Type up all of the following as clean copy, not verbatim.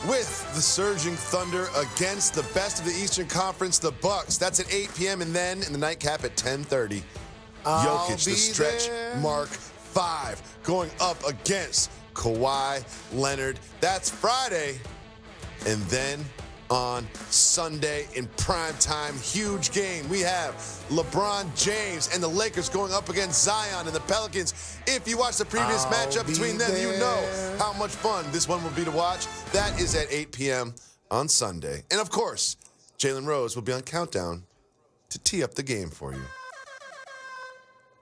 with the Surging Thunder against the best of the Eastern Conference, the Bucks. That's at 8 p.m. and then in the nightcap at 10:30. Jokic, the stretch mark 5, going up against Kawhi Leonard. That's Friday. And then on Sunday in primetime, huge game. We have LeBron James and the Lakers going up against Zion and the Pelicans. If you watch the previous matchup between them, you know how much fun this one will be to watch. That is at 8 p.m. on Sunday. And of course, Jalen Rose will be on Countdown to tee up the game for you.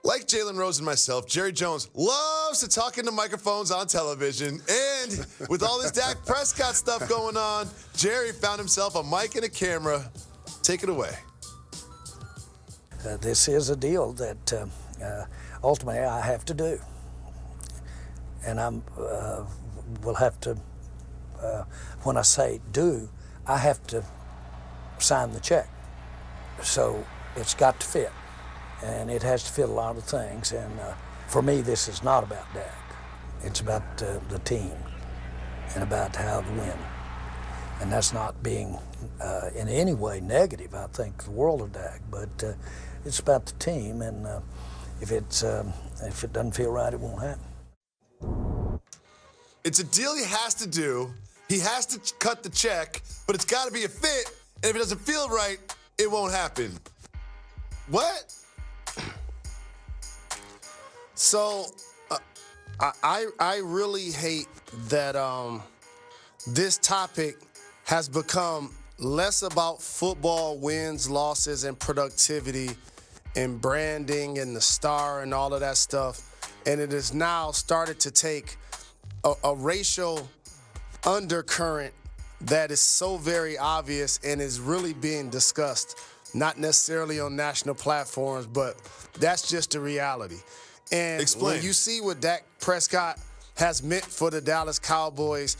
Like Jalen Rose and myself, Jerry Jones loves to talk into microphones on television. And with all this Dak Prescott stuff going on, Jerry found himself a mic and a camera. Take it away. This is a deal that ultimately I have to do. And will have to, when I say do, I have to sign the check. So it's got to fit. And it has to fit a lot of things. And for me, this is not about Dak. It's about the team and about how to win. And that's not being in any way negative, I think, the world of Dak. But it's about the team. And if it doesn't feel right, it won't happen. It's a deal he has to do. He has to cut the check, but it's got to be a fit. And if it doesn't feel right, it won't happen. What? So, I really hate that this topic has become less about football wins, losses, and productivity and branding and the star and all of that stuff. And it has now started to take a racial undercurrent that is so very obvious and is really being discussed, not necessarily on national platforms, but that's just the reality. And when you see what Dak Prescott has meant for the Dallas Cowboys,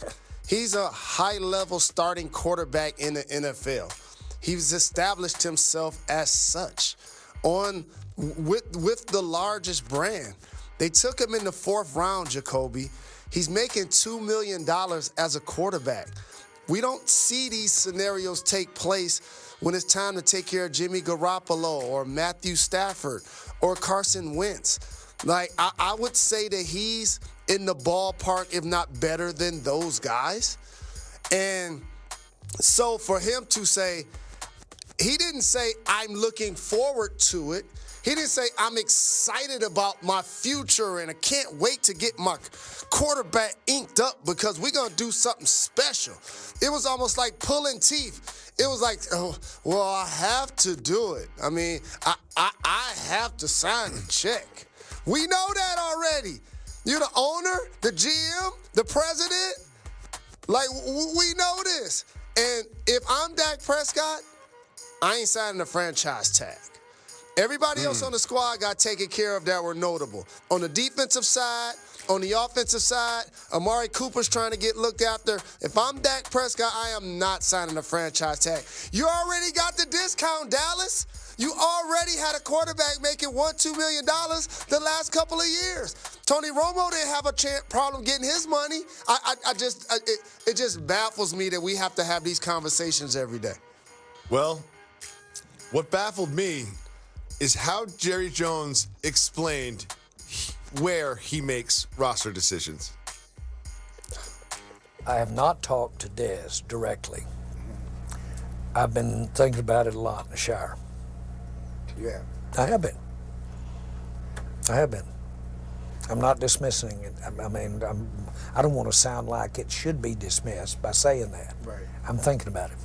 he's a high-level starting quarterback in the NFL. He's established himself as such with the largest brand. They took him in the 4th round, Jacoby. He's making $2 million as a quarterback. We don't see these scenarios take place when it's time to take care of Jimmy Garoppolo or Matthew Stafford or Carson Wentz. Like, I would say that he's in the ballpark, if not better than those guys. And so for him to say, he didn't say, I'm looking forward to it. He didn't say, I'm excited about my future and I can't wait to get my quarterback inked up because we're going to do something special. It was almost like pulling teeth. It was like, oh, well, I have to do it. I mean, I have to sign the check. We know that already. You're the owner, the GM, the president. Like, we know this. And if I'm Dak Prescott, I ain't signing a franchise tag. Everybody else on the squad got taken care of that were notable. On the defensive side, on the offensive side, Amari Cooper's trying to get looked after. If I'm Dak Prescott, I am not signing a franchise tag. You already got the discount, Dallas. You already had a quarterback making $1-2 million the last couple of years. Tony Romo didn't have a problem getting his money. It just baffles me that we have to have these conversations every day. Well, what baffled me is how Jerry Jones explained where he makes roster decisions. I have not talked to Dez directly. I've been thinking about it a lot in the shower. Yeah. I have been. I'm not dismissing it. I mean, I don't want to sound like it should be dismissed by saying that. Right. I'm thinking about it.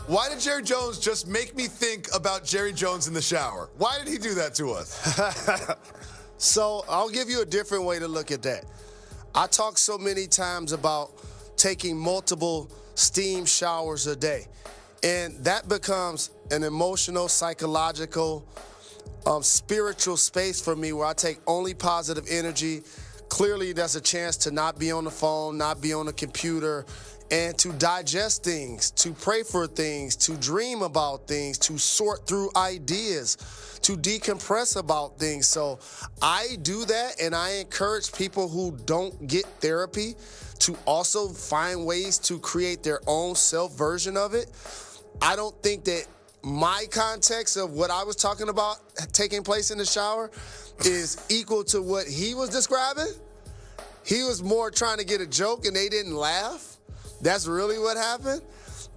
Why did Jerry Jones just make me think about Jerry Jones in the shower? Why did he do that to us? So I'll give you a different way to look at that. I talk so many times about taking multiple steam showers a day. And that becomes an emotional, psychological, spiritual space for me where I take only positive energy. Clearly, there's a chance to not be on the phone, not be on the computer, and to digest things, to pray for things, to dream about things, to sort through ideas, to decompress about things. So I do that, and I encourage people who don't get therapy to also find ways to create their own self-version of it. I don't think that my context of what I was talking about taking place in the shower is equal to what he was describing. He was more trying to get a joke and they didn't laugh. That's really what happened.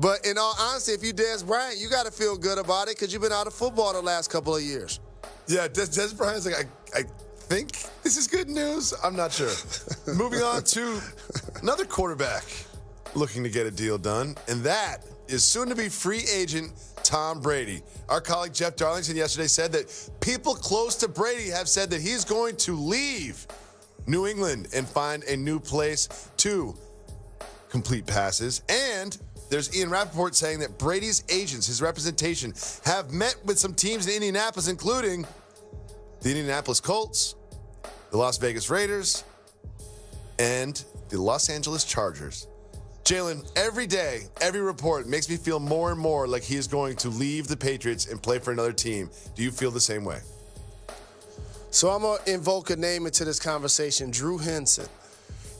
But in all honesty, if you Des Bryant, you got to feel good about it because you've been out of football the last couple of years. Yeah, Des Bryant's like, I think this is good news. I'm not sure. Moving on to another quarterback looking to get a deal done, and that is soon-to-be free agent Tom Brady. Our colleague Jeff Darlington yesterday said that people close to Brady have said that he's going to leave New England and find a new place to complete passes. And there's Ian Rappaport saying that Brady's agents, his representation, have met with some teams in Indianapolis, including the Indianapolis Colts, the Las Vegas Raiders, and the Los Angeles Chargers. Jalen, every day, every report makes me feel more and more like he is going to leave the Patriots and play for another team. Do you feel the same way? So I'm going to invoke a name into this conversation, Drew Henson.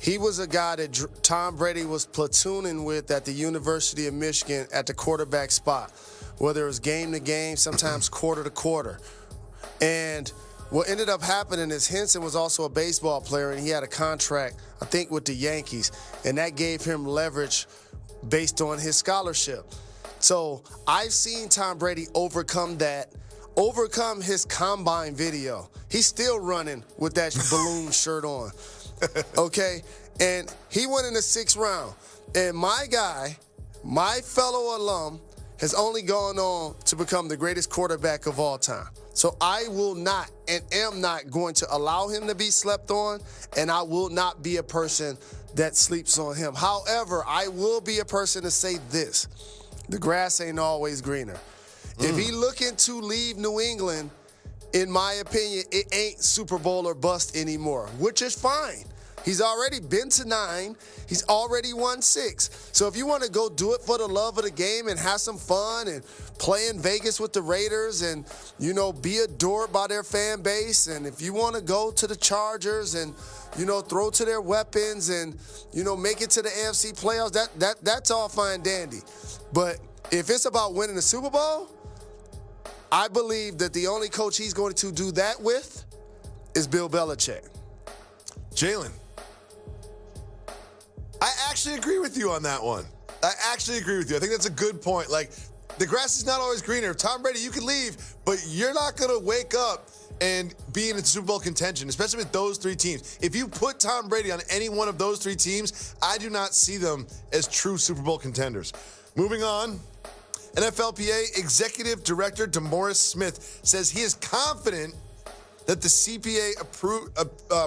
He was a guy that Tom Brady was platooning with at the University of Michigan at the quarterback spot, whether it was game to game, sometimes quarter to quarter. And what ended up happening is Henson was also a baseball player, and he had a contract, I think, with the Yankees, and that gave him leverage based on his scholarship. So I've seen Tom Brady overcome his combine video. He's still running with that balloon shirt on. Okay? And he went in the 6th round. And my guy, my fellow alum, has only gone on to become the greatest quarterback of all time. So I will not and am not going to allow him to be slept on, and I will not be a person that sleeps on him. However, I will be a person to say this. The grass ain't always greener. If he looking to leave New England, in my opinion, it ain't Super Bowl or bust anymore, which is fine. He's already been to 9. He's already won 6. So if you want to go do it for the love of the game and have some fun and play in Vegas with the Raiders and, you know, be adored by their fan base, and if you want to go to the Chargers and, you know, throw to their weapons and, you know, make it to the AFC playoffs, that's all fine dandy. But if it's about winning the Super Bowl, I believe that the only coach he's going to do that with is Bill Belichick. Jalen, I actually agree with you on that one. I actually agree with you. I think that's a good point. Like, the grass is not always greener. Tom Brady, you can leave, but you're not going to wake up and be in the Super Bowl contention, especially with those 3 teams. If you put Tom Brady on any one of those 3 teams, I do not see them as true Super Bowl contenders. Moving on, NFLPA Executive Director DeMaurice Smith says he is confident that the CPA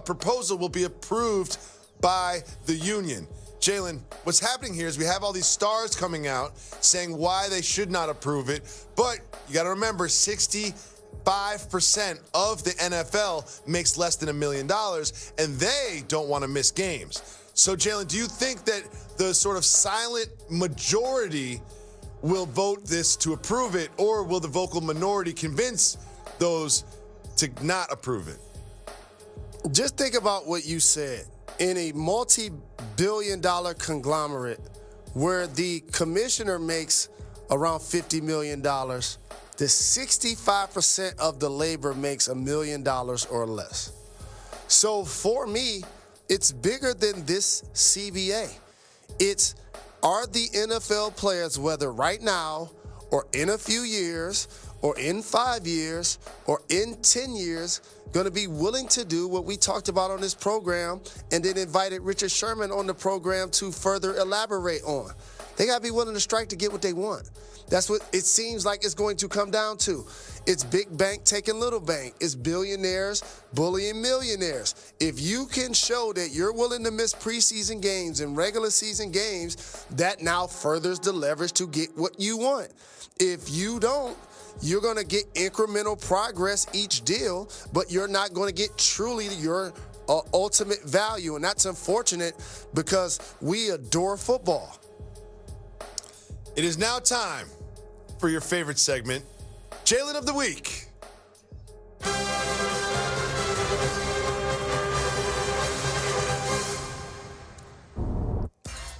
proposal will be approved by the union. Jalen, what's happening here is we have all these stars coming out saying why they should not approve it, but you got to remember 65% of the NFL makes less than $1 million, and they don't want to miss games. So, Jalen, do you think that the sort of silent majority will vote this to approve it, or will the vocal minority convince those to not approve it? Just think about what you said. In a multi-billion-dollar conglomerate where the commissioner makes around $50 million, the 65% of the labor makes $1 million or less. So for me, it's bigger than this CBA. It's, are the NFL players, whether right now or in a few years or in 5 years or in 10 years, going to be willing to do what we talked about on this program and then invited Richard Sherman on the program to further elaborate on? They got to be willing to strike to get what they want. That's what it seems like it's going to come down to. It's big bank taking little bank. It's billionaires bullying millionaires. If you can show that you're willing to miss preseason games and regular season games, that now furthers the leverage to get what you want. If you don't, you're going to get incremental progress each deal, but you're not going to get truly your ultimate value. And that's unfortunate because we adore football. It is now time for your favorite segment, Jalen of the Week.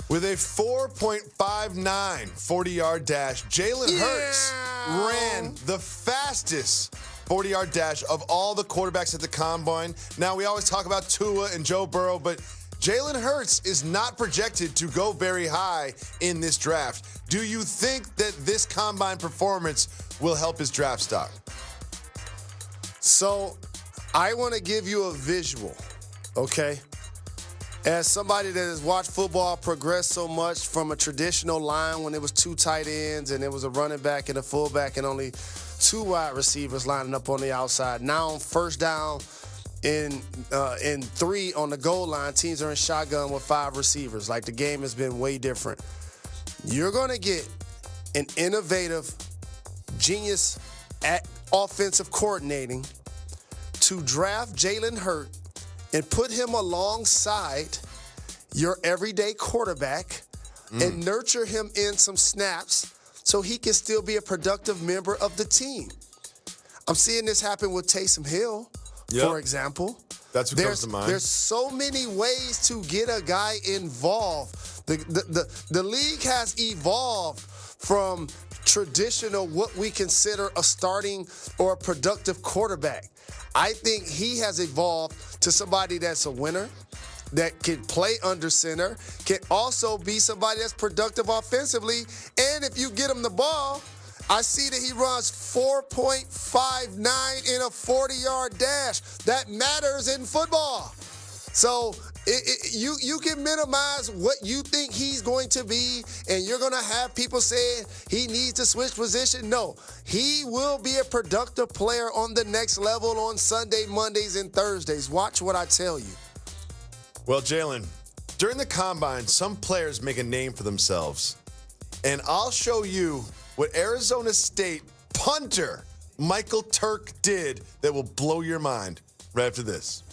With a 4.59 40-yard dash, Jalen Hurts ran the fastest 40-yard dash of all the quarterbacks at the Combine. Now, we always talk about Tua and Joe Burrow, but Jalen Hurts is not projected to go very high in this draft. Do you think that this Combine performance will help his draft stock? So, I want to give you a visual, okay? As somebody that has watched football progress so much from a traditional line when it was 2 tight ends and it was a running back and a fullback and only 2 wide receivers lining up on the outside. Now on first down in 3 on the goal line, teams are in shotgun with 5 receivers. Like, the game has been way different. You're going to get an innovative, genius at offensive coordinating to draft Jalen Hurts and put him alongside your everyday quarterback and nurture him in some snaps so he can still be a productive member of the team. I'm seeing this happen with Taysom Hill, for example. That's what comes to mind. There's so many ways to get a guy involved. The league has evolved from traditional, what we consider a starting or a productive quarterback. I think he has evolved to somebody that's a winner, that can play under center, can also be somebody that's productive offensively. And if you get him the ball, I see that he runs 4.59 in a 40-yard dash. That matters in football. So you can minimize what you think he's going to be, and you're going to have people saying he needs to switch position. No, he will be a productive player on the next level on Sunday, Mondays, and Thursdays. Watch what I tell you. Well, Jalen, during the Combine, some players make a name for themselves. And I'll show you what Arizona State punter Michael Turk did that will blow your mind right after this.